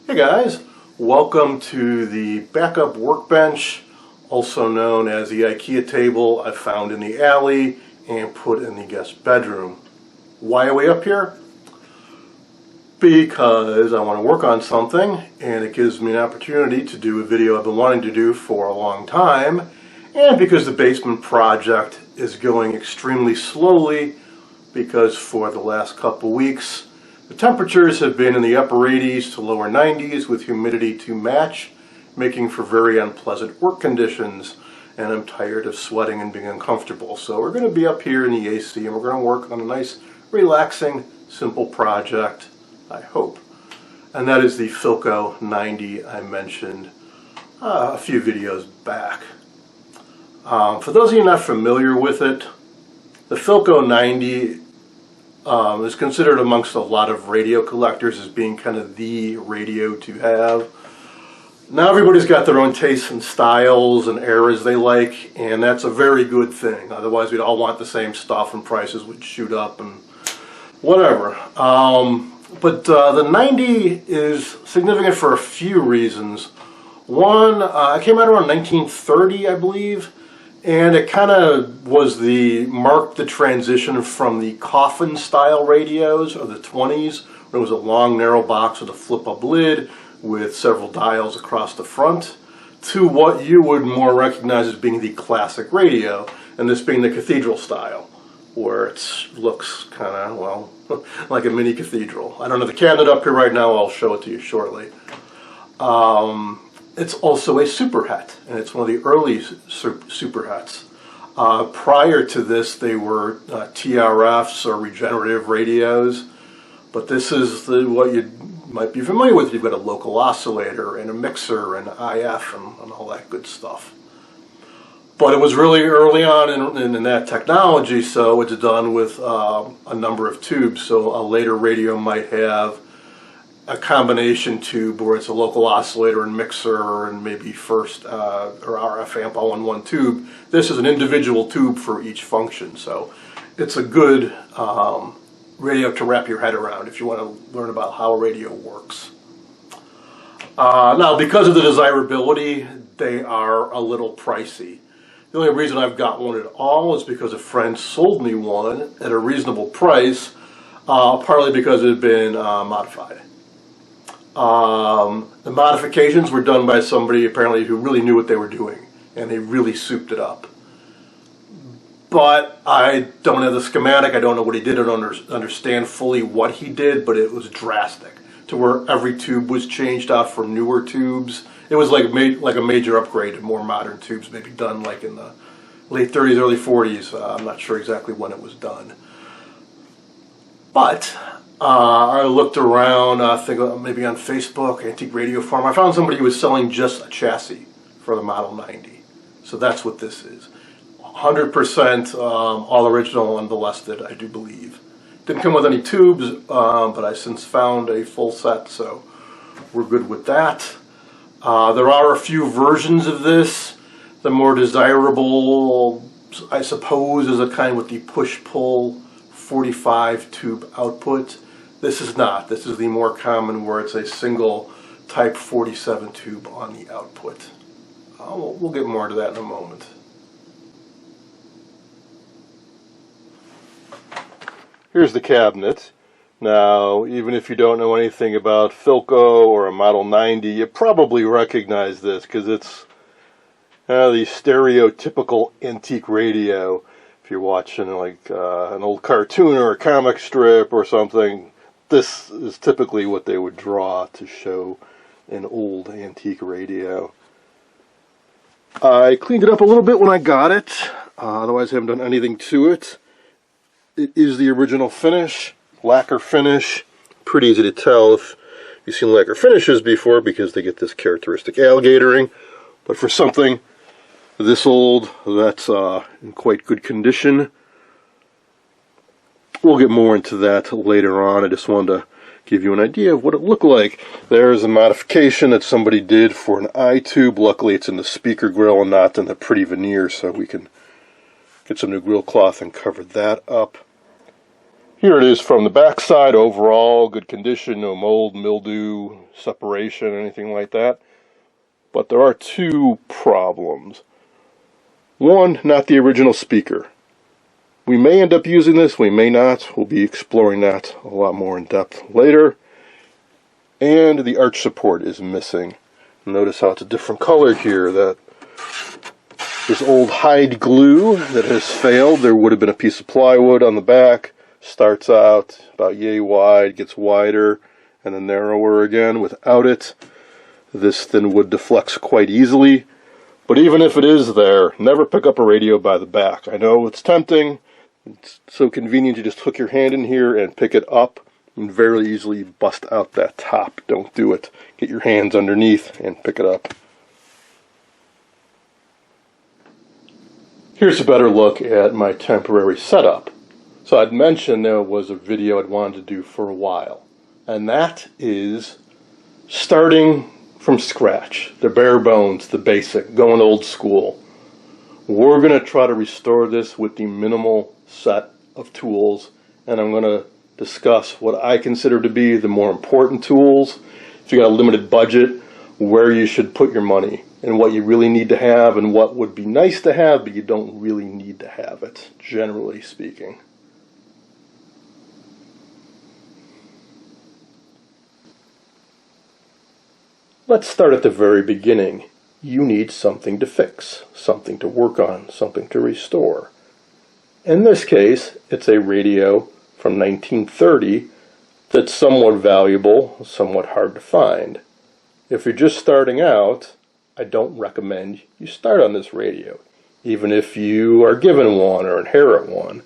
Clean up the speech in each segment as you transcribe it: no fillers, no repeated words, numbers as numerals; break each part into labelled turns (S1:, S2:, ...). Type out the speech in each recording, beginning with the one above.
S1: Hey guys, welcome to the backup workbench, also known as the IKEA table I found in the alley and put in the guest bedroom. Why are we up here? Because I want to work on something and it gives me an opportunity to do a video I've been wanting to do for a long time, and because the basement project is going extremely slowly because for the last couple weeks the temperatures have been in the upper 80s to lower 90s with humidity to match, making for very unpleasant work conditions, and I'm tired of sweating and being uncomfortable. So we're going to be up here in the AC and we're going to work on a nice, relaxing, simple project, I hope. And that is the Filco 90 I mentioned a few videos back. For those of you not familiar with it, the Filco 90 is considered amongst a lot of radio collectors as being kind of the radio to have. Now everybody's got their own tastes and styles and eras they like, and that's a very good thing. Otherwise we'd all want the same stuff and prices would shoot up and whatever. But the 90 is significant for a few reasons. One, it came out around 1930, I believe. And it kind of marked the transition from the coffin style radios of the 20s, where it was a long narrow box with a flip up lid with several dials across the front, to what you would more recognize as being the classic radio, and this being the cathedral style, where it looks kind of, well, like a mini cathedral. I don't have the cabinet up here right now, I'll show it to you shortly. It's also a superhet, and it's one of the early superhets. Prior to this, they were TRFs or regenerative radios, but this is what you might be familiar with. You've got a local oscillator and a mixer and IF and all that good stuff. But it was really early on in that technology, so it's done with a number of tubes. So a later radio might have a combination tube where it's a local oscillator and mixer and maybe first or RF amp all in one tube. This is an individual tube for each function, so it's a good radio to wrap your head around if you want to learn about how a radio works. Now, because of the desirability, they are a little pricey. The only reason I've got one at all is because a friend sold me one at a reasonable price, partly because it had been modified. The modifications were done by somebody apparently who really knew what they were doing, and they really souped it up. But I don't have the schematic, I don't know what he did, I don't understand fully what he did, but it was drastic, to where every tube was changed out for newer tubes. It was like a major upgrade to more modern tubes, maybe done like in the late 30s, early 40s. I'm not sure exactly when it was done. But I looked around, I think maybe on Facebook, Antique Radio Farm. I found somebody who was selling just a chassis for the Model 90. So that's what this is. 100% all original and ballasted, I do believe. Didn't come with any tubes, but I since found a full set, so we're good with that. There are a few versions of this. The more desirable, I suppose, is a kind with the push-pull 45 tube output. This is not. This is the more common where it's a single type 47 tube on the output. We'll get more into that in a moment. Here's the cabinet. Now, even if you don't know anything about Philco or a Model 90, you probably recognize this because it's the stereotypical antique radio. If you're watching like an old cartoon or a comic strip or something, this is typically what they would draw to show an old antique radio. I cleaned it up a little bit when I got it, otherwise I haven't done anything to it. It is the original finish, lacquer finish. Pretty easy to tell if you've seen lacquer finishes before because they get this characteristic alligatoring. But for something this old, that's in quite good condition. We'll get more into that later on. I just wanted to give you an idea of what it looked like. There's a modification that somebody did for an I-tube. Luckily it's in the speaker grill and not in the pretty veneer, so we can get some new grill cloth and cover that up. Here it is from the back side. Overall, good condition, no mold, mildew, separation, anything like that. But there are two problems. One, not the original speaker. We may end up using this, we may not. We'll be exploring that a lot more in depth later. And the arch support is missing. Notice how it's a different color here. That this old hide glue that has failed. There would have been a piece of plywood on the back. Starts out about yay wide, gets wider, and then narrower again. Without it, this thin wood deflects quite easily. But even if it is there, never pick up a radio by the back. I know it's tempting. It's so convenient to just hook your hand in here and pick it up and very easily bust out that top. Don't do it. Get your hands underneath and pick it up. Here's a better look at my temporary setup. So I'd mentioned there was a video I'd wanted to do for a while. And that is starting from scratch. The bare bones, the basic, going old school. We're going to try to restore this with the minimal set of tools, and I'm going to discuss what I consider to be the more important tools. If you got a limited budget, where you should put your money, and what you really need to have, and what would be nice to have, but you don't really need to have it, generally speaking. Let's start at the very beginning. You need something to fix, something to work on, something to restore. In this case, it's a radio from 1930 that's somewhat valuable, somewhat hard to find. If you're just starting out, I don't recommend you start on this radio. Even if you are given one or inherit one,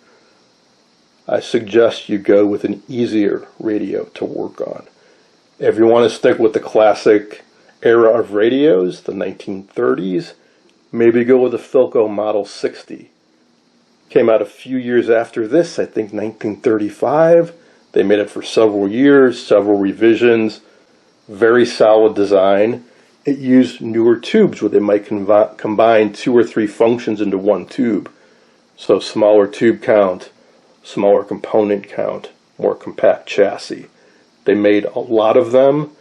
S1: I suggest you go with an easier radio to work on. If you want to stick with the classic era of radios, the 1930s, maybe go with the Filco Model 60. Came out a few years after this, I think 1935. They made it for several years, several revisions. Very solid design. It used newer tubes where they might combine 2 or 3 functions into one tube. So smaller tube count, smaller component count, more compact chassis. They made a lot of them.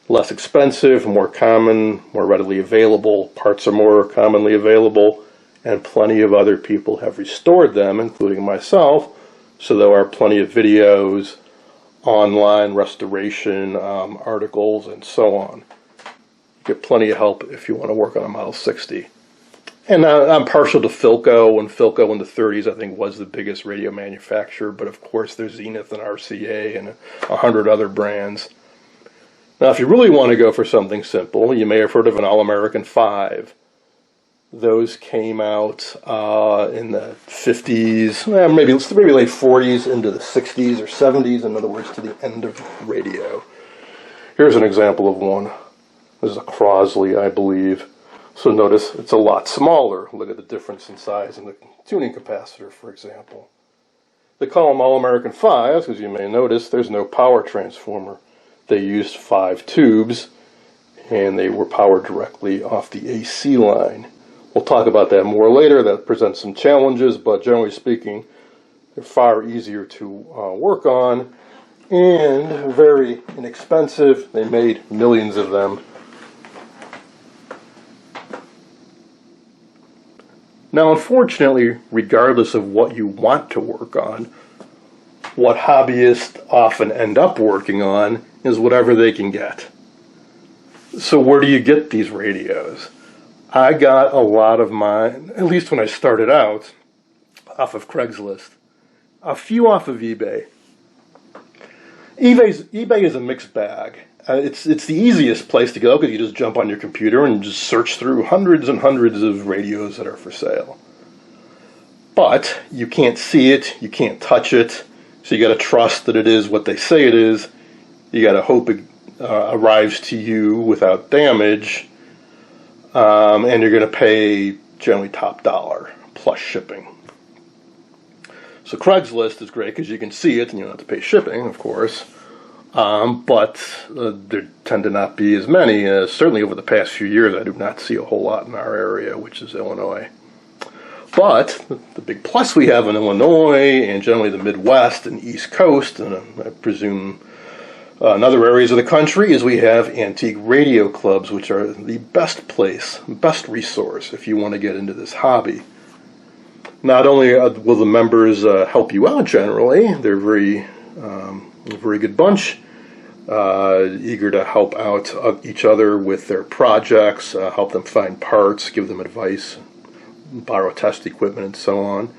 S1: Less expensive, more common, more readily available. Parts are more commonly available. And plenty of other people have restored them, including myself. So there are plenty of videos, online restoration, articles, and so on. You get plenty of help if you want to work on a Model 60. And I'm partial to Philco, and Philco in the 30s I think was the biggest radio manufacturer, but of course there's Zenith and RCA and 100 other brands. Now if you really want to go for something simple, you may have heard of an All-American 5. Those came out in the 50s, maybe late 40s into the 60s or 70s, in other words, to the end of radio. Here's an example of one. This is a Crosley, I believe. So notice it's a lot smaller. Look at the difference in size in the tuning capacitor, for example. They call them All-American 5s because you may notice there's no power transformer. They used 5 tubes, and they were powered directly off the AC line. We'll talk about that more later. That presents some challenges, but generally speaking, they're far easier to work on and very inexpensive. They made millions of them. Now, unfortunately, regardless of what you want to work on, what hobbyists often end up working on is whatever they can get. So where do you get these radios? I got a lot of mine, at least when I started out, off of Craigslist. A few off of eBay. eBay is a mixed bag. It's the easiest place to go because you just jump on your computer and just search through hundreds and hundreds of radios that are for sale. But you can't see it, you can't touch it, so you got to trust that it is what they say it is. You got to hope it arrives to you without damage. And you're going to pay generally top dollar plus shipping. So Craigslist is great because you can see it and you don't have to pay shipping, of course. But there tend to not be as many. Certainly over the past few years, I do not see a whole lot in our area, which is Illinois. But the big plus we have in Illinois and generally the Midwest and East Coast, and I presume in other areas of the country, is we have antique radio clubs, which are the best place, best resource if you want to get into this hobby. Not only will the members help you out generally, they're a very good bunch, eager to help out each other with their projects, help them find parts, give them advice, borrow test equipment, and so on.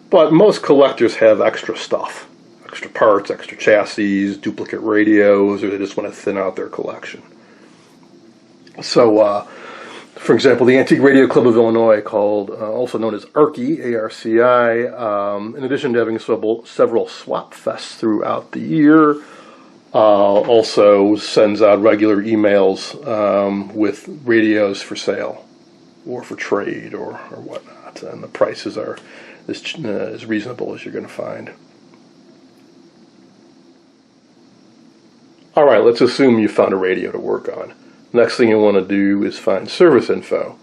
S1: But most collectors have extra stuff, extra parts, extra chassis, duplicate radios, or they just want to thin out their collection. So, for example, the Antique Radio Club of Illinois, called also known as ARCI, A-R-C-I, in addition to having several swap fests throughout the year, also sends out regular emails with radios for sale or for trade or whatnot, and the prices are as reasonable as you're going to find. All right, let's assume you found a radio to work on. Next thing you want to do is find service info,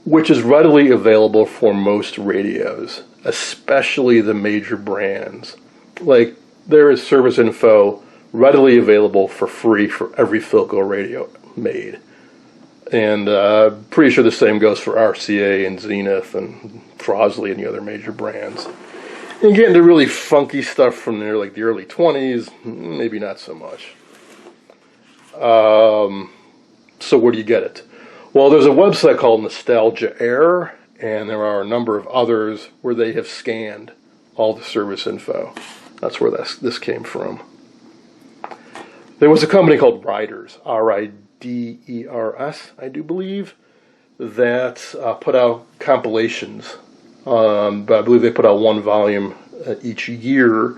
S1: which is readily available for most radios, especially the major brands. Like, there is service info readily available for free for every Filco radio made. And pretty sure the same goes for RCA and Zenith and Frosley and the other major brands. And getting to really funky stuff from there, like the early 20s, maybe not so much. So where do you get it? Well, there's a website called Nostalgia Air, and there are a number of others where they have scanned all the service info. That's where this came from. There was a company called Riders, R-I-D-E-R-S, I do believe, that put out compilations. But I believe they put out one volume each year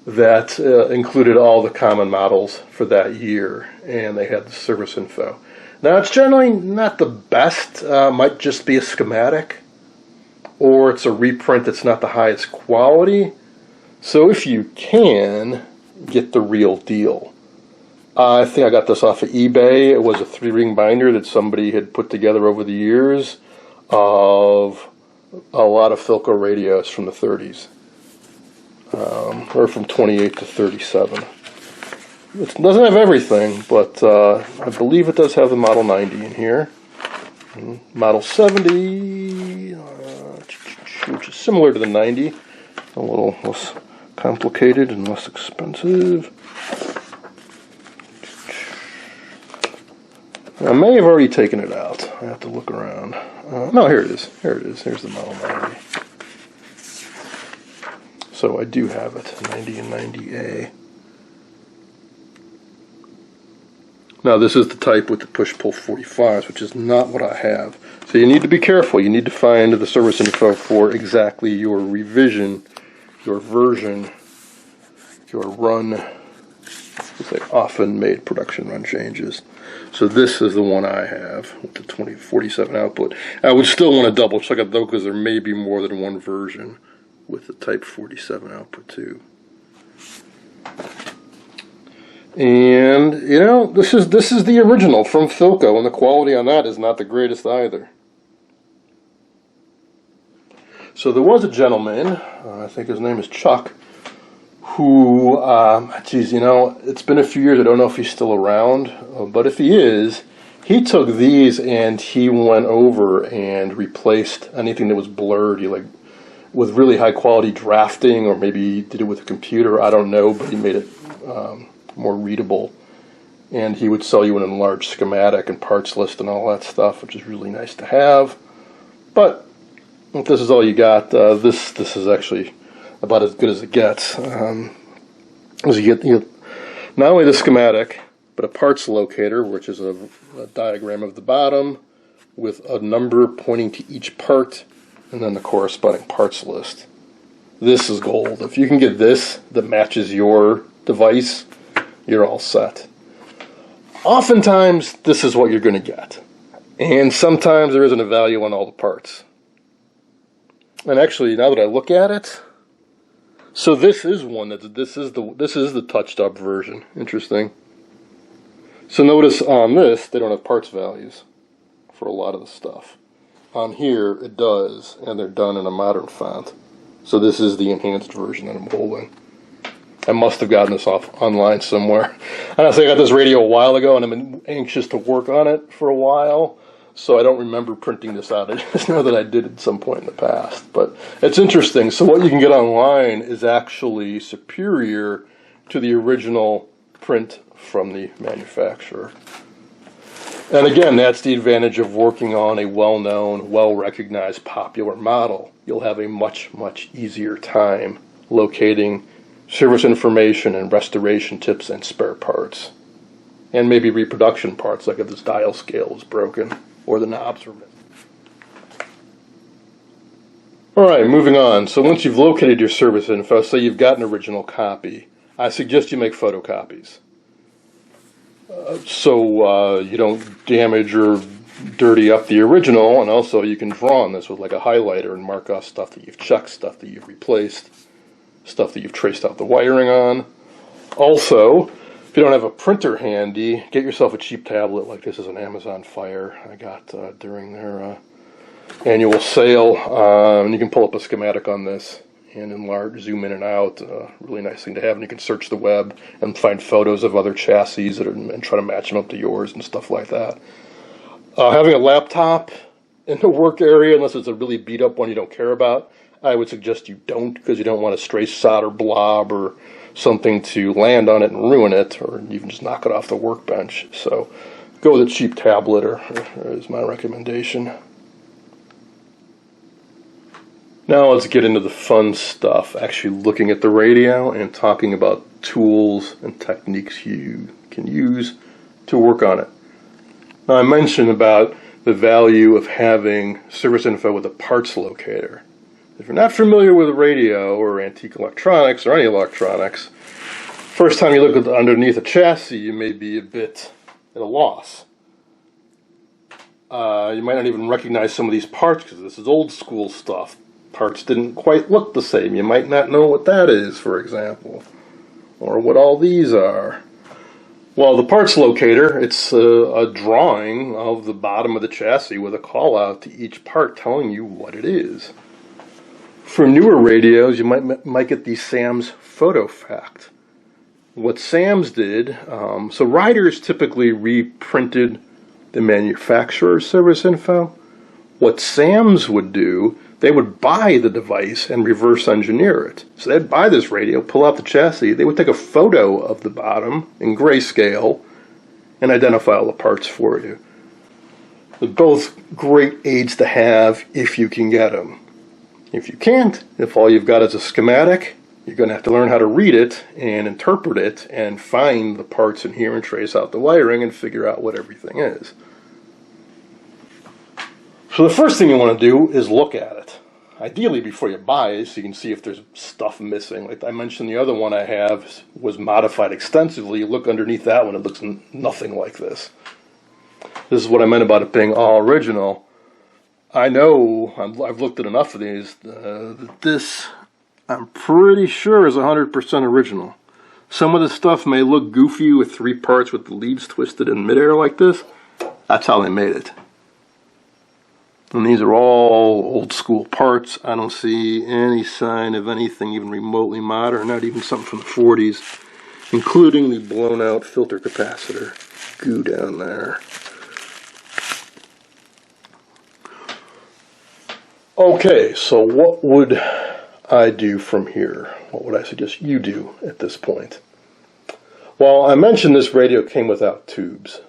S1: that included all the common models for that year, and they had the service info. Now, it's generally not the best, might just be a schematic, or it's a reprint that's not the highest quality. So if you can, get the real deal. I think I got this off of eBay. It was a 3-ring binder that somebody had put together over the years of a lot of Filco radios from the 30s. Or from 28 to 37. It doesn't have everything, but I believe it does have the Model 90 in here. Model 70, which is similar to the 90, a little less complicated and less expensive. I may have already taken it out. I have to look around. No, here it is. Here it is. Here's the Model 90. So I do have it, 90 and 90A. Now this is the type with the push-pull 45s, which is not what I have. So you need to be careful. You need to find the service info for exactly your revision, your version, your run. It's like often made production run changes. So this is the one I have with the 2047 output. I would still want to double check it though, because there may be more than one version with the Type 47 output too. And you know, this is the original from Philco, and the quality on that is not the greatest either. So there was a gentleman, I think his name is Chuck, who, geez, you know, it's been a few years, I don't know if he's still around, but if he is, he took these and he went over and replaced anything that was blurred. He with really high quality drafting, or maybe he did it with a computer, I don't know, but he made it more readable. And he would sell you an enlarged schematic and parts list and all that stuff, which is really nice to have. But if this is all you got, this is actually about as good as it gets. As you get not only the schematic, but a parts locator, which is a diagram of the bottom with a number pointing to each part, and then the corresponding parts list. This is gold. If you can get this that matches your device, you're all set. Oftentimes, this is what you're going to get. And sometimes there isn't a value on all the parts. And actually, now that I look at it, so this is one this is the touched up version. Interesting. So notice on this, they don't have parts values for a lot of the stuff. on here it does, and they're done in a modern font. So this is the enhanced version that I'm holding. I must have gotten this off online somewhere. Honestly, I got this radio a while ago, and I've been anxious to work on it for a while, so I don't remember printing this out. I just know that I did at some point in the past. But it's interesting. So what you can get online is actually superior to the original print from the manufacturer. And again, that's the advantage of working on a well-known, well-recognized, popular model. You'll have a much, much easier time locating service information and restoration tips and spare parts. And maybe reproduction parts, like if this dial scale is broken or the knobs are missing. Alright, moving on. So once you've located your service info, say you've got an original copy, I suggest you make photocopies. So you don't damage or dirty up the original, and also you can draw on this with like a highlighter and mark off stuff that you've checked, stuff that you've replaced, stuff that you've traced out the wiring on. Also, if you don't have a printer handy, get yourself a cheap tablet like this is an Amazon Fire I got during their annual sale. And you can pull up a schematic on this and enlarge, zoom in and out. Really nice thing to have, and you can search the web and find photos of other chassis that are, and try to match them up to yours and stuff like that. Having a laptop in the work area, unless it's a really beat up one you don't care about, I would suggest you don't, because you don't want a stray solder blob or something to land on it and ruin it, or even just knock it off the workbench. So go with a cheap tablet, or is my recommendation. Now let's get into the fun stuff, actually looking at the radio and talking about tools and techniques you can use to work on it. Now I mentioned about the value of having service info with a parts locator. If you're not familiar with a radio or antique electronics or any electronics, first time you look underneath a chassis you may be a bit at a loss. You might not even recognize some of these parts because this is old school stuff. Parts didn't quite look the same. You might not know what that is, for example, or what all these are. Well, the parts locator, it's a drawing of the bottom of the chassis with a call out to each part telling you what it is. For newer radios, you might get the Sam's Photo Fact. What Sam's did, so riders typically reprinted the manufacturer's service info. What Sam's would do, they would buy the device and reverse engineer it. So they'd buy this radio, pull out the chassis, they would take a photo of the bottom in grayscale and identify all the parts for you. They're both great aids to have if you can get them. If you can't, if all you've got is a schematic, you're going to have to learn how to read it and interpret it and find the parts in here and trace out the wiring and figure out what everything is. So the first thing you want to do is look at it. Ideally before you buy it, so you can see if there's stuff missing. Like I mentioned, the other one I have was modified extensively. You look underneath that one, it looks nothing like this. This is what I meant about it being all original. I know, I've looked at enough of these, that this, I'm pretty sure, is 100% original. Some of the stuff may look goofy with 3 parts with the leads twisted in midair like this. That's how they made it. And these are all old school parts. I don't see any sign of anything even remotely modern, not even something from the 40s, including the blown out filter capacitor goo down there. Okay, so what would I do from here? What would I suggest you do at this point? Well, I mentioned this radio came without tubes.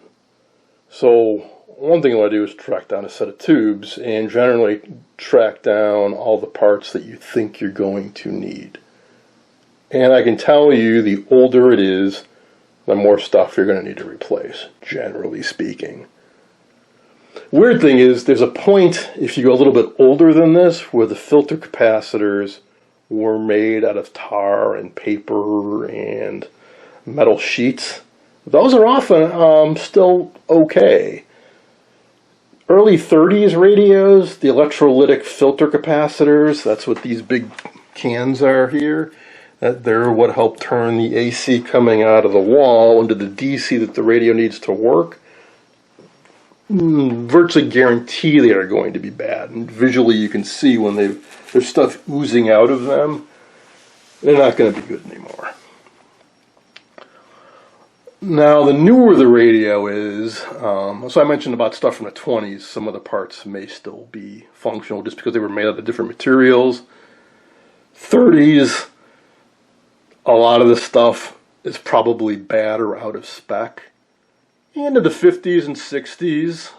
S1: So one thing you want to do is track down a set of tubes and generally track down all the parts that you think you're going to need. And I can tell you the older it is, the more stuff you're going to need to replace, generally speaking. Weird thing is, there's a point, if you go a little bit older than this, where the filter capacitors were made out of tar and paper and metal sheets. Those are often still okay. Early 30s radios, the electrolytic filter capacitors, that's what these big cans are here. They're what help turn the AC coming out of the wall into the DC that the radio needs to work. virtually guarantee they are going to be bad. And visually you can see when there's stuff oozing out of them, they're not going to be good anymore. Now, the newer the radio is, so I mentioned about stuff from the 20s, some of the parts may still be functional just because they were made out of different materials. 30s, a lot of the stuff is probably bad or out of spec. And in the 50s and 60s,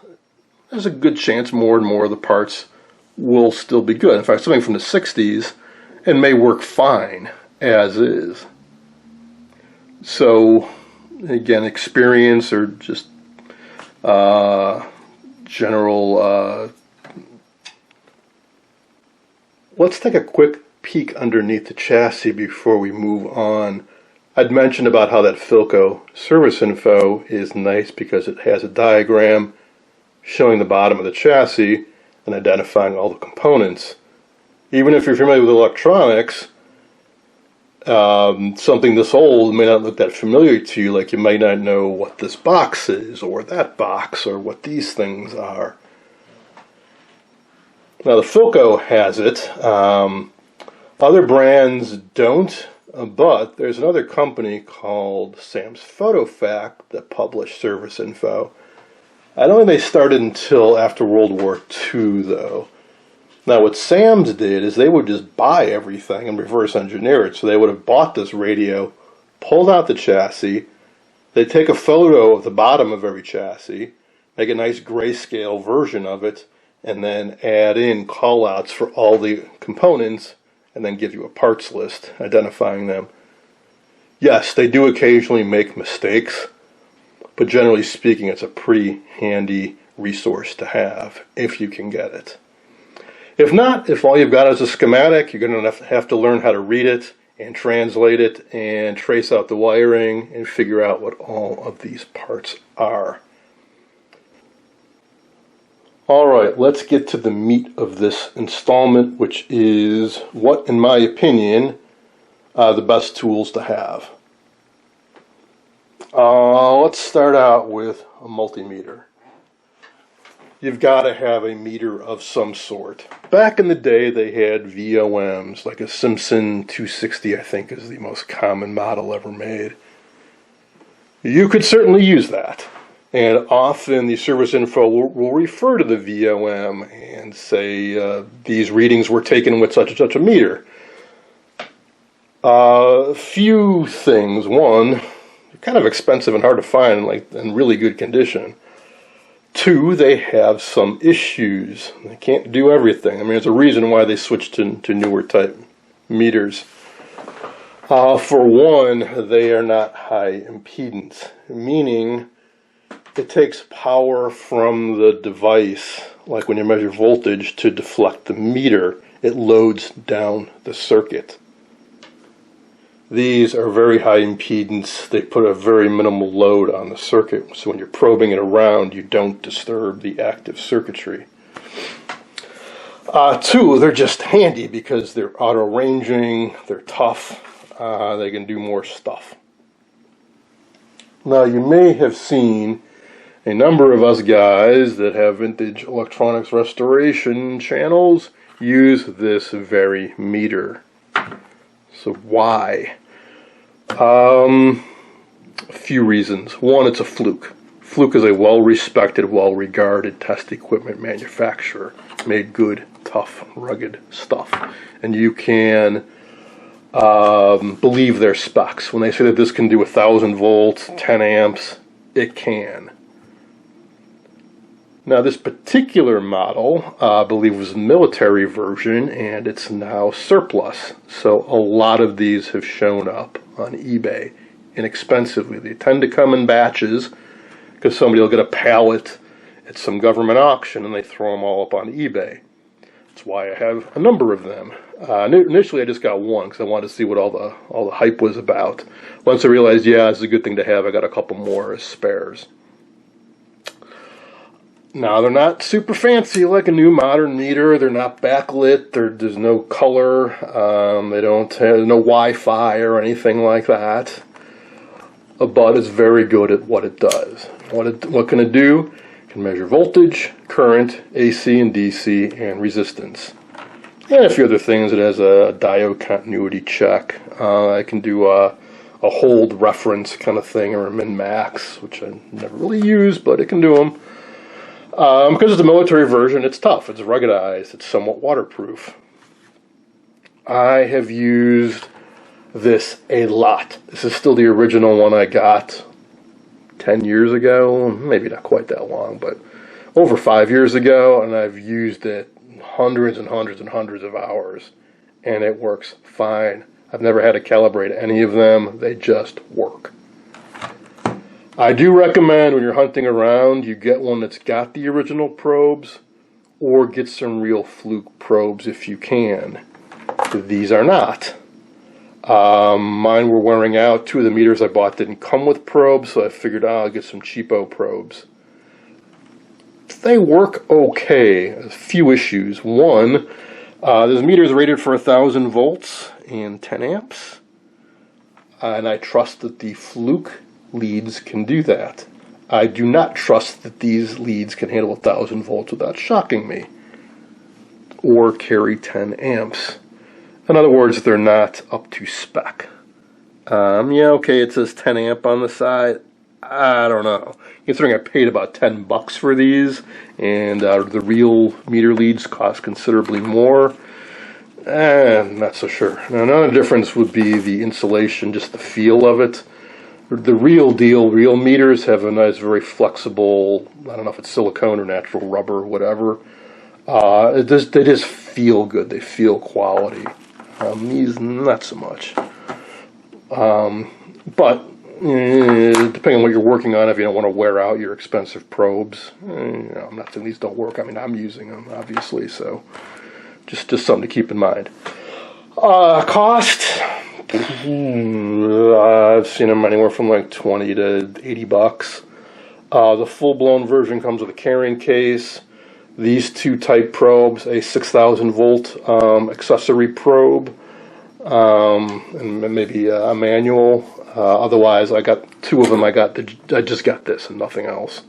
S1: there's a good chance more and more of the parts will still be good. In fact, something from the 60s, it may work fine as is. So, again, experience or just general... let's take a quick peek underneath the chassis before we move on. I'd mentioned about how that Philco service info is nice because it has a diagram showing the bottom of the chassis and identifying all the components. Even if you're familiar with electronics, something this old may not look that familiar to you, like you might not know what this box is, or that box, or what these things are. Now the Philco has it. Other brands don't, but there's another company called Sam's PhotoFact that published service info. I don't think they started until after World War II, though. Now, what Sam's did is they would just buy everything and reverse engineer it. So they would have bought this radio, pulled out the chassis, they'd take a photo of the bottom of every chassis, make a nice grayscale version of it, and then add in callouts for all the components, and then give you a parts list identifying them. Yes, they do occasionally make mistakes, but generally speaking, it's a pretty handy resource to have if you can get it. If not, if all you've got is a schematic, you're going to have to learn how to read it and translate it and trace out the wiring and figure out what all of these parts are. Alright, let's get to the meat of this installment, which is what, in my opinion, are the best tools to have. Let's start out with a multimeter. You've got to have a meter of some sort. Back in the day, they had VOMs, like a Simpson 260, I think, is the most common model ever made. You could certainly use that. And often the service info will refer to the VOM and say these readings were taken with such and such a meter. Few things. One, they're kind of expensive and hard to find, like in really good condition. Two, they have some issues. They can't do everything. I mean, there's a reason why they switched to newer type meters. For one, they are not high impedance, meaning it takes power from the device, like when you measure voltage, to deflect the meter. It loads down the circuit. These are very high impedance. They put a very minimal load on the circuit, so when you're probing it around, you don't disturb the active circuitry. Two, they're just handy because they're auto-ranging, they're tough, they can do more stuff. Now, you may have seen a number of us guys that have vintage electronics restoration channels use this very meter. So why? A few reasons. One, it's a Fluke. Fluke is a well-respected, well-regarded test equipment manufacturer. Made good, tough, rugged stuff. And you can believe their specs. When they say that this can do 1,000 volts, 10 amps, it can. Now, this particular model, I believe, was a military version, and it's now surplus. So a lot of these have shown up on eBay inexpensively. They tend to come in batches because somebody will get a pallet at some government auction, and they throw them all up on eBay. That's why I have a number of them. Initially, I just got one because I wanted to see what all the hype was about. Once I realized, yeah, it's a good thing to have, I got a couple more as spares. Now, they're not super fancy like a new modern meter. They're not backlit. There's no color. They don't have no Wi-Fi or anything like that. But it's very good at what it does. What can it do? It can measure voltage, current, AC and DC, and resistance. And a few other things. It has a diode continuity check. I can do a hold reference kind of thing, or a min-max, which I never really use, but it can do them. Because it's a military version, it's tough, it's ruggedized, it's somewhat waterproof. I have used this a lot. This is still the original one I got 10 years ago, maybe not quite that long, but over 5 years ago, and I've used it hundreds and hundreds and hundreds of hours, and it works fine. I've never had to calibrate any of them, they just work. I do recommend when you're hunting around, you get one that's got the original probes, or get some real fluke probes if you can. These are not. Mine were wearing out. 2 of the meters I bought didn't come with probes, so I figured I'll get some cheapo probes. They work okay. A few issues. One, this meter is rated for 1,000 volts and 10 amps, and I trust that the fluke leads can do that. I do not trust that these leads can handle 1,000 volts without shocking me, or carry 10 amps. In other words, they're not up to spec. Yeah, okay, it says 10 amp on the side. I don't know. Considering I paid about $10 for these, and the real meter leads cost considerably more, I'm not so sure. Now, another difference would be the insulation, just the feel of it. The real deal, real meters have a nice, very flexible, I don't know if it's silicone or natural rubber or whatever. They just feel good. They feel quality. These, not so much. But depending on what you're working on, if you don't want to wear out your expensive probes, I'm not saying these don't work. I mean, I'm using them, obviously, so just something to keep in mind. Cost, I've seen them anywhere from like 20 to 80 bucks. The full-blown version comes with a carrying case. These 2 type probes, a 6,000 volt accessory probe, and maybe a manual. Otherwise, I got 2 of them. I just got this and nothing else.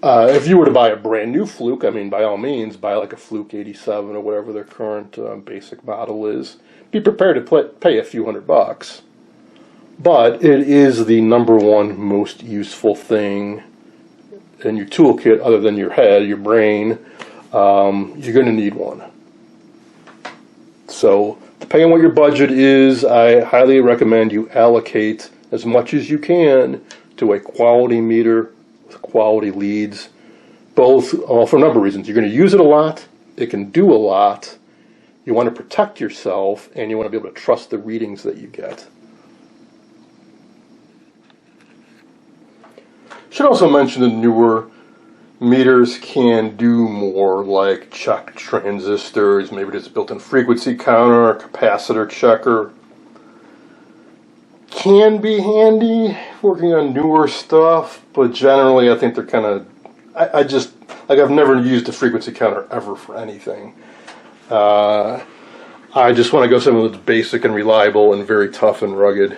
S1: If you were to buy a brand new Fluke, I mean, by all means, buy like a Fluke 87 or whatever their current basic model is. Be prepared to pay a few $100. But it is the #1 most useful thing in your toolkit, other than your head, your brain. You're going to need one. So, depending on what your budget is, I highly recommend you allocate as much as you can to a quality meter with quality leads. Both, for a number of reasons. You're going to use it a lot. It can do a lot. You want to protect yourself, and you want to be able to trust the readings that you get. Should also mention the newer meters can do more, like check transistors, maybe there's a built-in frequency counter, a capacitor checker. Can be handy working on newer stuff, but generally I think they're kind of, I've never used a frequency counter ever for anything. I just want to go something that's basic and reliable and very tough and rugged.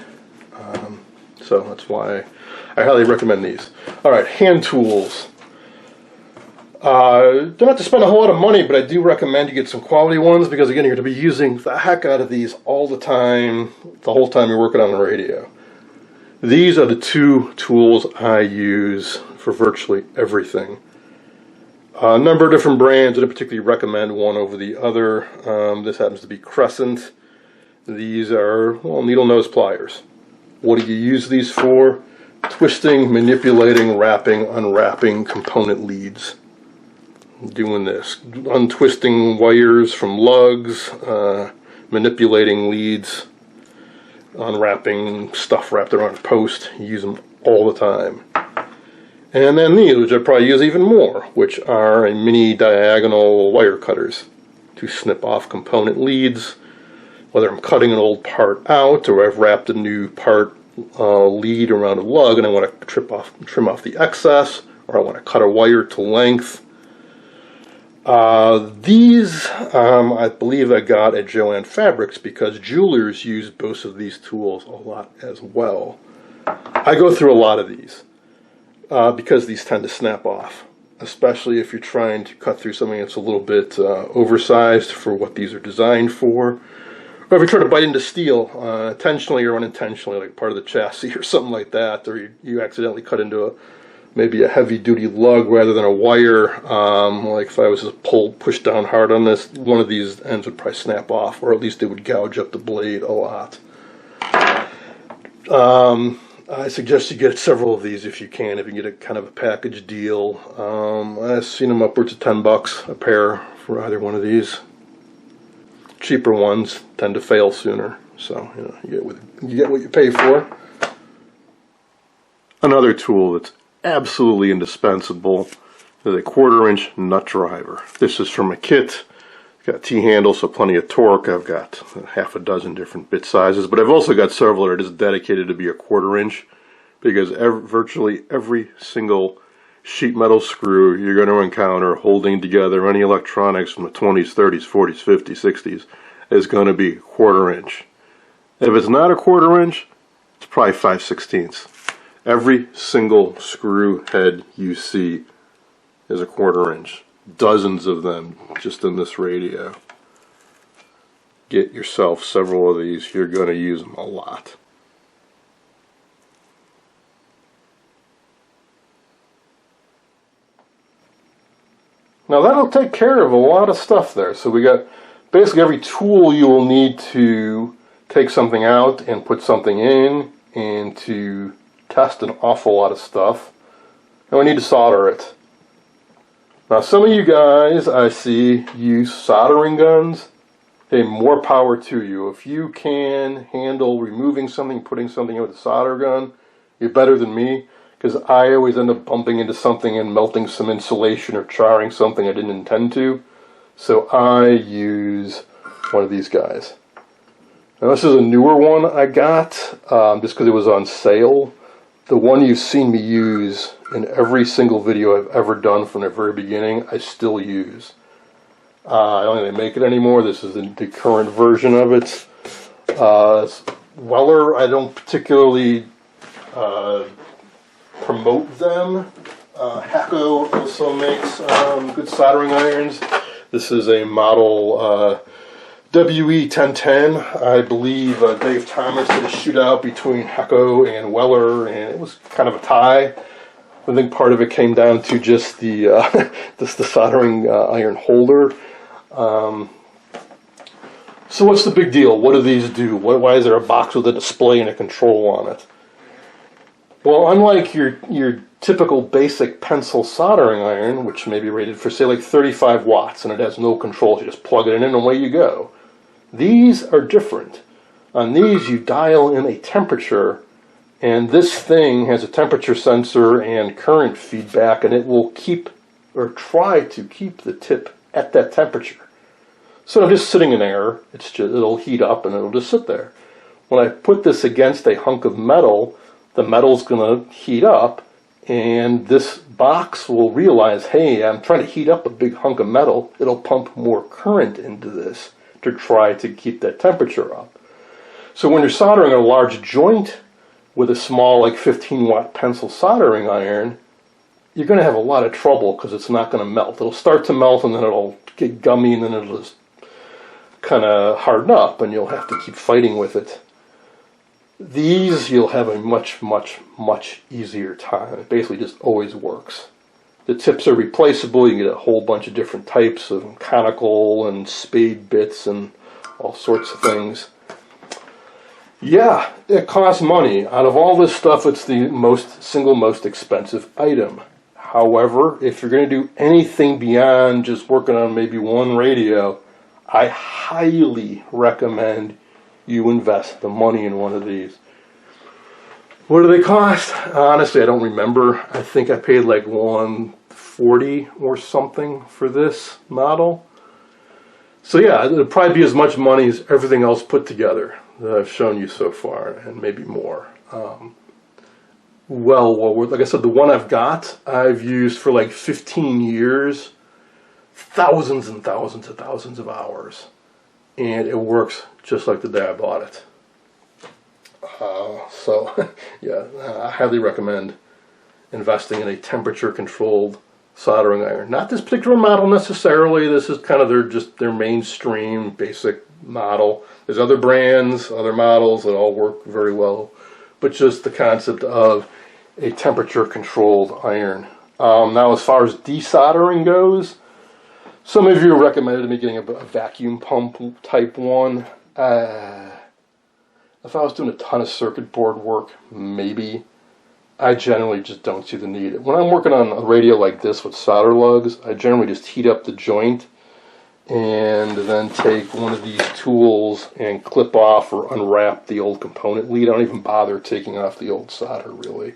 S1: So that's why I highly recommend these. Alright, hand tools. Don't have to spend a whole lot of money, but I do recommend you get some quality ones, because again, you're going to be using the heck out of these all the time, the whole time you're working on the radio. These are the 2 tools I use for virtually everything. A number of different brands, and I particularly recommend one over the other. This happens to be Crescent. These are, well, needle nose pliers. What do you use these for? Twisting, manipulating, wrapping, unwrapping component leads. Doing this, untwisting wires from lugs, manipulating leads, unwrapping stuff wrapped around a post. You use them all the time. And then these, which I probably use even more, which are a mini diagonal wire cutters to snip off component leads. Whether I'm cutting an old part out, or I've wrapped a new part lead around a lug and I want to trim off the excess, or I want to cut a wire to length. These, I believe I got at Joann Fabrics, because jewelers use both of these tools a lot as well. I go through a lot of these. because these tend to snap off, especially if you're trying to cut through something that's a little bit oversized for what these are designed for. Or if you try to bite into steel, intentionally or unintentionally, like part of the chassis or something like that, or you accidentally cut into maybe a heavy-duty lug rather than a wire, like if I was to push down hard on this, one of these ends would probably snap off, or at least it would gouge up the blade a lot. I suggest you get several of these if you can get a kind of a package deal. I've seen them upwards of $10 a pair for either one of these. Cheaper ones tend to fail sooner, so you get what you pay for. Another tool that's absolutely indispensable is a 1/4-inch nut driver. This is from a kit. It's got T-handle, so plenty of torque. I've got half a dozen different bit sizes, but I've also got several that are just dedicated to be a 1/4-inch, because virtually every single sheet metal screw you're going to encounter holding together any electronics from the 20s, 30s, 40s, 50s, 60s is going to be 1/4-inch. If it's not a 1/4-inch, it's probably 5/16. Every single screw head you see is a 1/4-inch. Dozens of them just in this radio. Get yourself several of these. You're going to use them a lot. Now that'll take care of a lot of stuff there. So we got basically every tool you will need to take something out and put something in, and to test an awful lot of stuff. And we need to solder it. Now some of you guys I see use soldering guns. Hey, more power to you. If you can handle removing something, putting something in with a solder gun, you're better than me, because I always end up bumping into something and melting some insulation or charring something I didn't intend to. So I use one of these guys. Now this is a newer one I got, just because it was on sale. The one you've seen me use in every single video I've ever done from the very beginning, I still use. I don't think they make it anymore. This is the current version of it. Weller, I don't particularly promote them. Philco also makes good soldering irons. This is a model WE1010. I believe Dave Thomas did a shootout between Philco and Weller, and it was kind of a tie. I think part of it came down to just the the soldering iron holder. So what's the big deal? What do these do? Why is there a box with a display and a control on it? Well, unlike your typical basic pencil soldering iron, which may be rated for, say, like 35 watts, and it has no controls, you just plug it in and away you go. These are different. On these, you dial in a temperature, and this thing has a temperature sensor and current feedback, and it will keep, or try to keep, the tip at that temperature. So just sitting in there, it'll heat up and it'll just sit there. When I put this against a hunk of metal, the metal's going to heat up, and this box will realize, hey, I'm trying to heat up a big hunk of metal. It'll pump more current into this to try to keep that temperature up. So when you're soldering a large joint with a small, like 15-watt pencil soldering iron, you're going to have a lot of trouble because it's not going to melt. It'll start to melt, and then it'll get gummy, and then it'll just kind of harden up, and you'll have to keep fighting with it. These, you'll have a much, much, much easier time. It basically just always works. The tips are replaceable. You can get a whole bunch of different types of conical and spade bits and all sorts of things. Yeah, it costs money. Out of all this stuff, it's the single most expensive item. However, if you're going to do anything beyond just working on maybe one radio, I highly recommend you invest the money in one of these. What do they cost? Honestly, I don't remember. I think I paid like $140 or something for this model. So yeah, it'll probably be as much money as everything else put together that I've shown you so far, and maybe more. Well, like I said, the one I've used for like 15 years, thousands and thousands and thousands of hours, and it works just like the day I bought it. So yeah, I highly recommend investing in a temperature-controlled soldering iron. Not this particular model necessarily. This is kind of just their mainstream basic model. There's other brands, other models that all work very well, but just the concept of a temperature-controlled iron. Now, as far as desoldering goes, some of you recommended me getting a vacuum pump type one. If I was doing a ton of circuit board work, maybe. I generally just don't see the need. When I'm working on a radio like this with solder lugs, I generally just heat up the joint and then take one of these tools and clip off or unwrap the old component lead. I don't even bother taking off the old solder, really.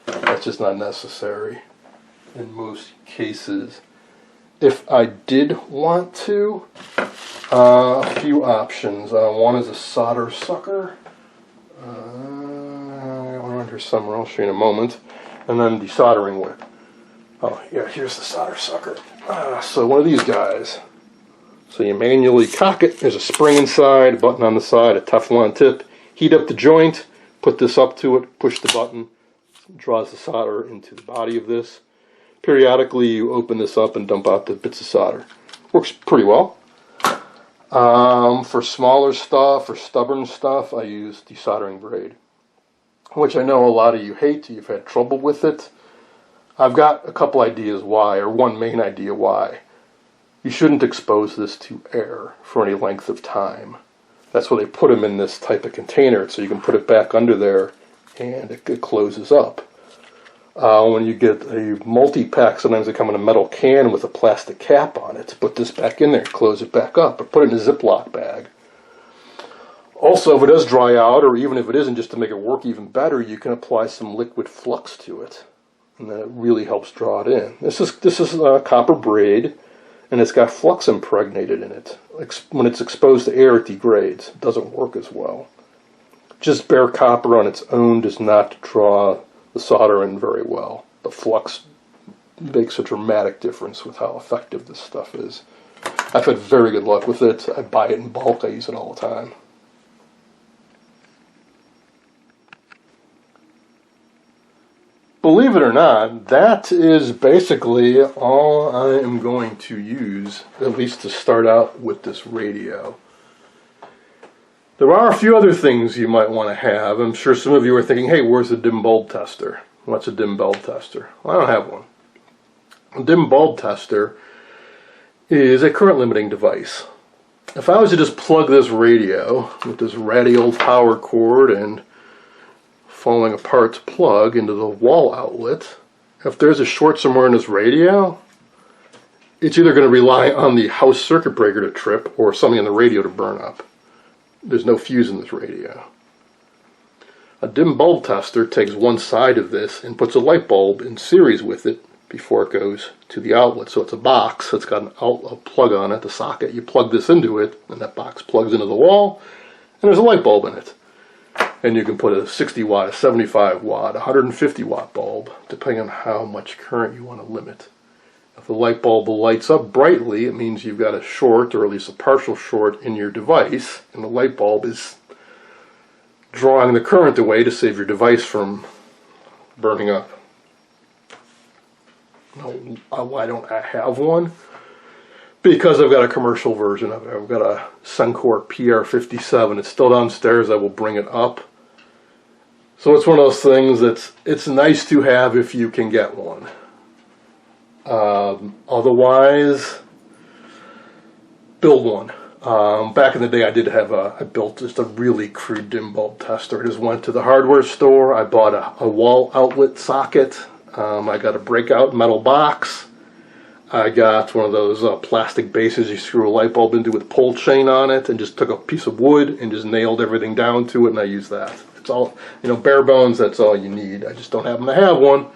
S1: That's just not necessary in most cases. If I did want to, a few options. One is a solder sucker. Around here somewhere, I'll show you in a moment. And then desoldering whip. Oh, yeah, here's the solder sucker. So one of these guys. So you manually cock it. There's a spring inside, a button on the side, a Teflon tip. Heat up the joint, put this up to it, push the button, draws the solder into the body of this. Periodically, you open this up and dump out the bits of solder. Works pretty well. For smaller stuff or stubborn stuff, I use desoldering braid, which I know a lot of you hate. You've had trouble with it. I've got a couple ideas why, or one main idea why. You shouldn't expose this to air for any length of time. That's why they put them in this type of container, so you can put it back under there and it closes up. When you get a multi-pack, sometimes they come in a metal can with a plastic cap on it. Put this back in there, close it back up, or put it in a Ziploc bag. Also, if it does dry out, or even if it isn't, just to make it work even better, you can apply some liquid flux to it, and then it really helps draw it in. This is copper braid, and it's got flux impregnated in it. When it's exposed to air, it degrades. It doesn't work as well. Just bare copper on its own does not draw the solder in very well. The flux makes a dramatic difference with how effective this stuff is. I've had very good luck with it. I buy it in bulk. I use it all the time. Believe it or not, that is basically all I am going to use, at least to start out with this radio. There are a few other things you might want to have. I'm sure some of you are thinking, hey, where's the dim bulb tester? What's a dim bulb tester? Well, I don't have one. A dim bulb tester is a current limiting device. If I was to just plug this radio with this ratty old power cord and falling apart plug into the wall outlet, if there's a short somewhere in this radio, it's either going to rely on the house circuit breaker to trip or something in the radio to burn up. There's no fuse in this radio. A dim bulb tester takes one side of this and puts a light bulb in series with it before it goes to the outlet. So it's a box that's got a plug on it, the socket. You plug this into it, and that box plugs into the wall, and there's a light bulb in it. And you can put a 60 watt, a 75 watt, a 150 watt bulb, depending on how much current you want to limit. If the light bulb lights up brightly, it means you've got a short, or at least a partial short, in your device, and the light bulb is drawing the current away to save your device from burning up. Now, why don't I have one? Because I've got a commercial version of it. I've got a Suncor PR57. It's still downstairs. I will bring it up. So it's one of those things it's nice to have if you can get one. Otherwise, build one. Back in the day, I built just a really crude dim bulb tester. I just went to the hardware store. I bought a wall outlet socket. I got a breakout metal box. I got one of those plastic bases you screw a light bulb into with pull chain on it, and just took a piece of wood and just nailed everything down to it, and I used that. It's all, bare bones, that's all you need. I just don't happen to have one.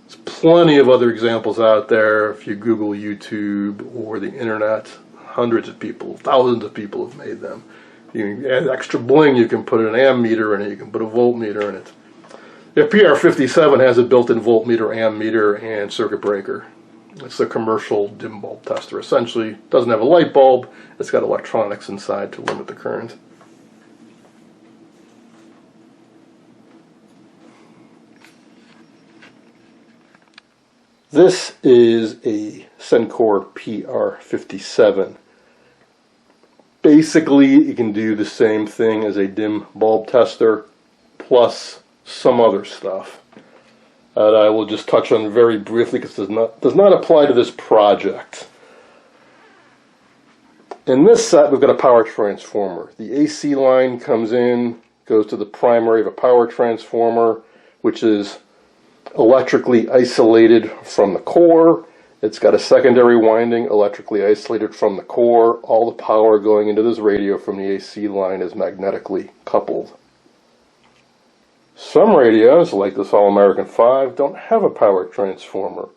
S1: There's plenty of other examples out there. If you Google YouTube or the internet, hundreds of people, thousands of people have made them. You can add extra bling, you can put an ammeter in it, you can put a voltmeter in it. The PR57 has a built-in voltmeter, ammeter, and circuit breaker. It's a commercial dim bulb tester. Essentially, it doesn't have a light bulb, it's got electronics inside to limit the current. This is a Sencor PR57. Basically, it can do the same thing as a dim bulb tester, plus some other stuff that I will just touch on very briefly because it does not apply to this project. In this set, we've got a power transformer. The AC line comes in, goes to the primary of a power transformer, which is electrically isolated from the core. It's got a secondary winding electrically isolated from the core. All the power going into this radio from the AC line is magnetically coupled. Some radios, like this All-American 5, don't have a power transformer.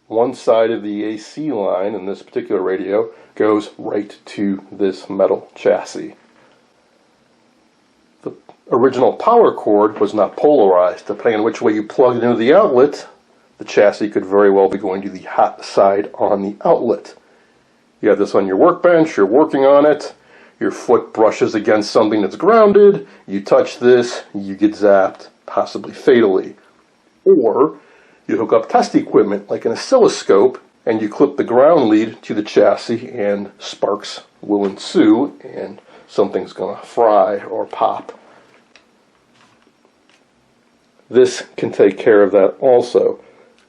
S1: One side of the AC line in this particular radio goes right to this metal chassis. The original power cord was not polarized. Depending on which way you plugged it into the outlet, the chassis could very well be going to the hot side on the outlet. You have this on your workbench, you're working on it, your foot brushes against something that's grounded, you touch this, you get zapped, possibly fatally. Or you hook up test equipment like an oscilloscope and you clip the ground lead to the chassis and sparks will ensue and something's going to fry or pop. This can take care of that also,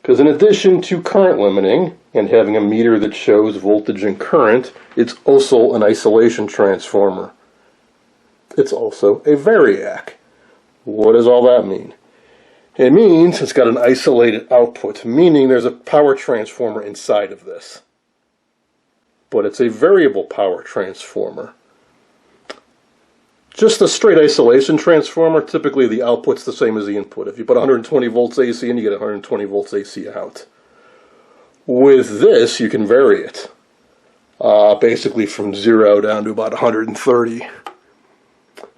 S1: because in addition to current limiting and having a meter that shows voltage and current, it's also an isolation transformer. It's also a variac. What does all that mean? It means it's got an isolated output, meaning there's a power transformer inside of this. But it's a variable power transformer. Just a straight isolation transformer, typically the output's the same as the input. If you put 120 volts AC in, you get 120 volts AC out. With this, you can vary it. Basically from 0 down to about 130.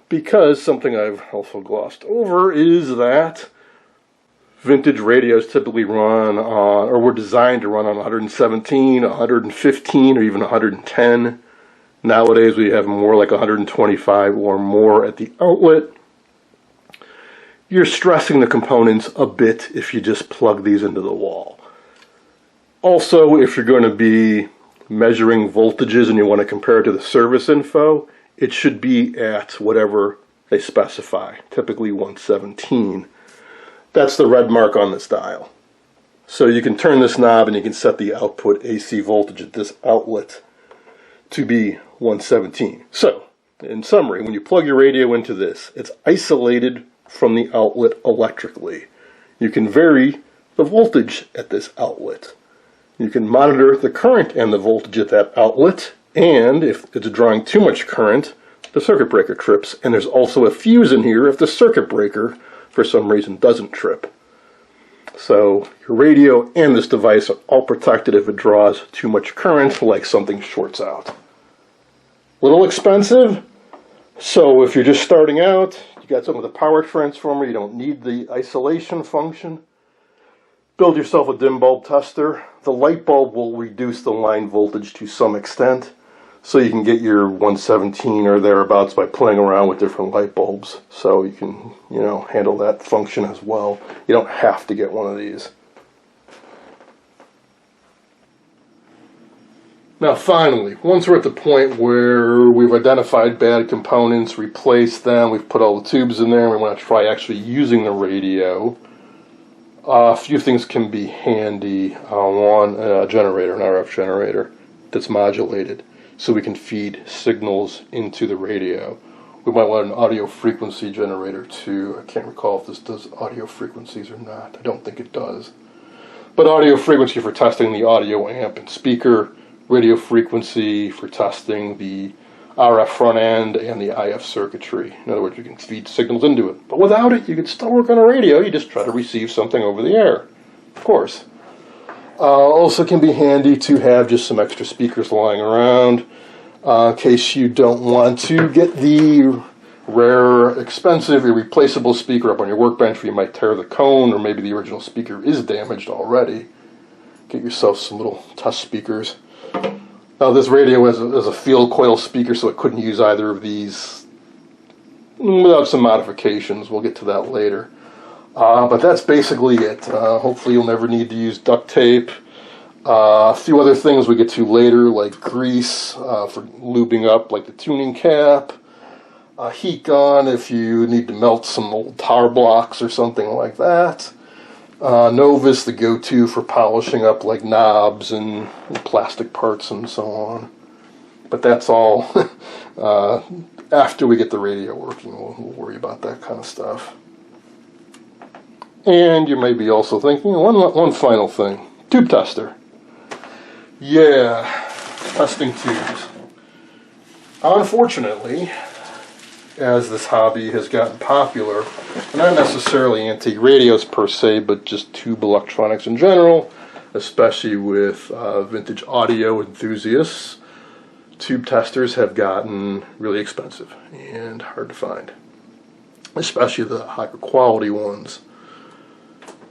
S1: Because something I've also glossed over is that vintage radios typically run on, or were designed to run on 117, 115, or even 110. Nowadays we have more like 125 or more at the outlet. You're stressing the components a bit if you just plug these into the wall. Also, if you're going to be measuring voltages and you want to compare it to the service info, it should be at whatever they specify, typically 117. That's the red mark on this dial. So you can turn this knob and you can set the output AC voltage at this outlet to be 117. So, in summary, when you plug your radio into this, it's isolated from the outlet electrically. You can vary the voltage at this outlet. You can monitor the current and the voltage at that outlet, and if it's drawing too much current, the circuit breaker trips. And there's also a fuse in here if the circuit breaker, for some reason, doesn't trip. So your radio and this device are all protected if it draws too much current, like something shorts out. Little expensive, so if you're just starting out, you got something with a power transformer, you don't need the isolation function, build yourself a dim bulb tester. The light bulb will reduce the line voltage to some extent, so you can get your 117 or thereabouts by playing around with different light bulbs. So you can, handle that function as well. You don't have to get one of these. Now finally, once we're at the point where we've identified bad components, replaced them, we've put all the tubes in there, and we want to try actually using the radio, a few things can be handy. One, a generator, an RF generator that's modulated, so we can feed signals into the radio. We might want an audio frequency generator too. I can't recall if this does audio frequencies or not. I don't think it does. But audio frequency for testing the audio amp and speaker, radio frequency for testing the RF front end and the IF circuitry. In other words, you can feed signals into it. But without it, you can still work on a radio. You just try to receive something over the air, of course. Also can be handy to have just some extra speakers lying around in case you don't want to get the rare, expensive, irreplaceable speaker up on your workbench where you might tear the cone, or maybe the original speaker is damaged already. Get yourself some little test speakers. Now this radio has a field coil speaker, so it couldn't use either of these without some modifications. We'll get to that later. But that's basically it. Hopefully you'll never need to use duct tape. A few other things we get to later, like grease for lubing up, like the tuning cap. A heat gun if you need to melt some old tar blocks or something like that. Novus, the go-to for polishing up like knobs and plastic parts and so on. But that's all after we get the radio working. We'll worry about that kind of stuff. And you may be also thinking, one final thing. Tube tester. Yeah, testing tubes. Unfortunately, as this hobby has gotten popular, not necessarily anti-radios per se, but just tube electronics in general, especially with vintage audio enthusiasts, tube testers have gotten really expensive and hard to find, especially the higher quality ones.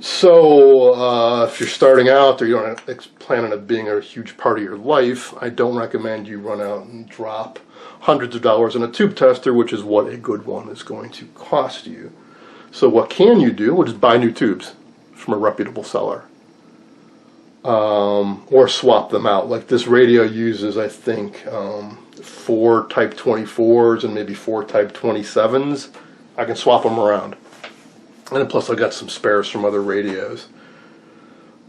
S1: So if you're starting out or you don't plan on it being a huge part of your life, I don't recommend you run out and drop hundreds of dollars on a tube tester, which is what a good one is going to cost you. So what can you do? Well, just buy new tubes from a reputable seller. Or swap them out. Like this radio uses, I think, 4 Type 24s and maybe 4 Type 27s. I can swap them around. And plus I got some spares from other radios.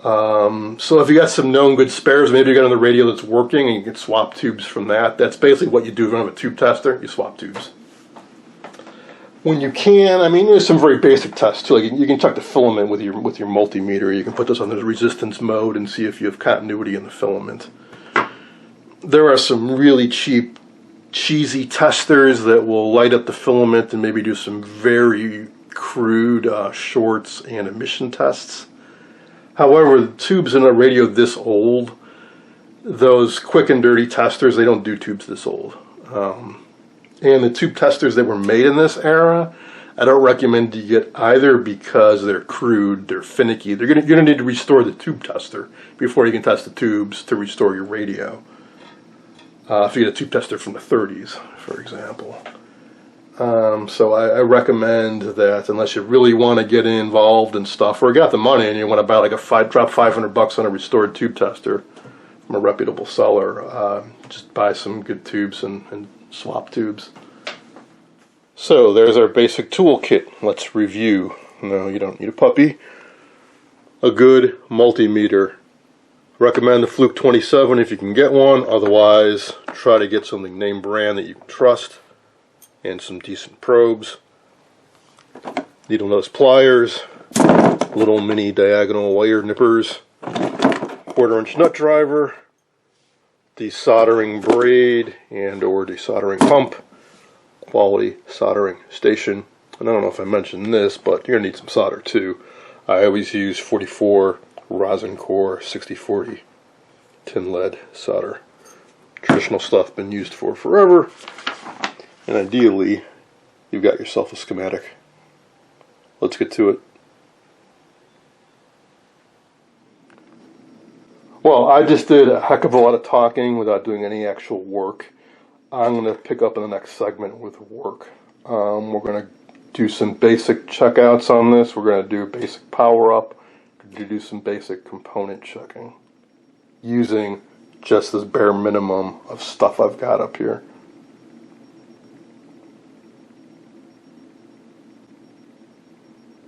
S1: So if you got some known good spares, maybe you got another radio that's working and you can swap tubes from that. That's basically what you do if you don't have a tube tester, you swap tubes. When you can, I mean, there's some very basic tests too. Like you can check the filament with your multimeter. You can put this on the resistance mode and see if you have continuity in the filament. There are some really cheap, cheesy testers that will light up the filament and maybe do some very crude shorts and emission tests. However, the tubes in a radio this old, those quick and dirty testers, they don't do tubes this old. And the tube testers that were made in this era, I don't recommend you get either because they're crude, they're finicky. You're gonna need to restore the tube tester before you can test the tubes to restore your radio. If you get a tube tester from the 30s, for example. So I recommend that unless you really want to get involved in stuff, or you got the money and you want to buy like drop $500 on a restored tube tester from a reputable seller, just buy some good tubes and swap tubes. So there's our basic toolkit. Let's review. No, you don't need a puppy. A good multimeter. Recommend the Fluke 27 if you can get one. Otherwise, try to get something name brand that you can trust. And some decent probes. Needle nose pliers. Little mini diagonal wire nippers. 1/4-inch nut driver. Desoldering braid and or desoldering pump. Quality soldering station. And I don't know if I mentioned this, but you're going to need some solder too. I always use 44 rosin core 6040 tin lead solder. Traditional stuff, been used for forever. And ideally, you've got yourself a schematic. Let's get to it. Well, I just did a heck of a lot of talking without doing any actual work. I'm going to pick up in the next segment with work. We're going to do some basic checkouts on this. We're going to do a basic power up. We're going to do some basic component checking using just this bare minimum of stuff I've got up here.